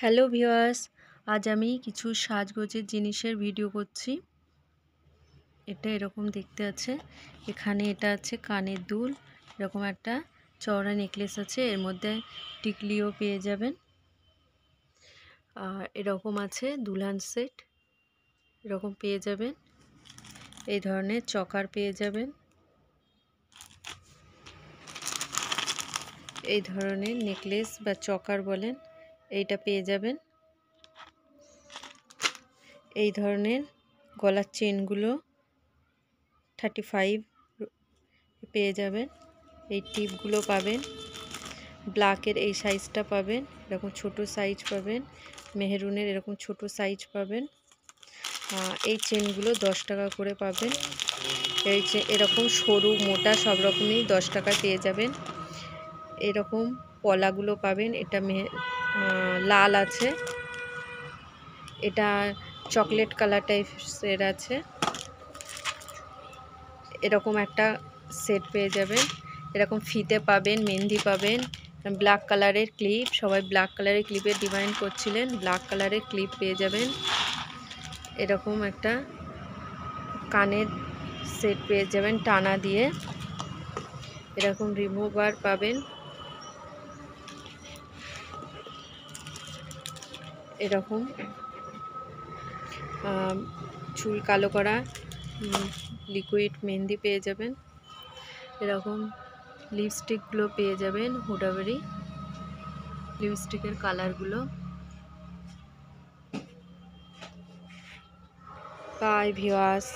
Hello viewers, আজ আমি কিছু সাজগোজের জিনিসের ভিডিও করছি। এটা এরকম দেখতে আছে। এখানে এটা আছে কানের দুল, এরকম একটা চওড়া নেকলেস আছে, এর মধ্যে টিকলিও পেয়ে যাবেন। আর এরকম আছে দুলহান সেট, এরকম পেয়ে যাবেন। এই ধরনের চকার পেয়ে যাবেন। এই ধরনের নেকলেস বা চকার বলেন, এইটা পেয়ে যাবেন। এই ধরনের গলার চেনগুলো 35 পেয়ে যাবেন। এই টিপগুলো পাবেন। ব্ল্যাকের এই সাইজটা পাবেন, এরকম ছোট সাইজ পাবেন। মেহরুনের এরকম ছোট সাইজ পাবেন। এই চেনগুলো 10 টাকা করে পাবেন। এরকম সরু মোটা সব রকমই 10 টাকায় পেয়ে যাবেন। এরকম পলাগুলো পাবেন। এটা লাল আছে, এটা চকলেট কালার টাইপের আছে। এরকম একটা সেট পেয়ে যাবেন। এরকম ফিতে পাবেন, মেহেন্দি পাবেন, ব্ল্যাক কালারের ক্লিপ, সবাই ব্ল্যাক কালারের ক্লিপের ডিমান্ড করছিলেন, ব্ল্যাক কালারের ক্লিপ পেয়ে যাবেন। এরকম একটা কানের সেট পেয়ে যাবেন টানা দিয়ে। এরকম রিমুভার পাবেন। এরকম চুল কালো করা লিকুইড মেহেন্দি পেয়ে যাবেন। এরকম লিপস্টিকগুলো পেয়ে যাবেন, হুডাবেরি লিপস্টিকের কালারগুলো। Bye viewers.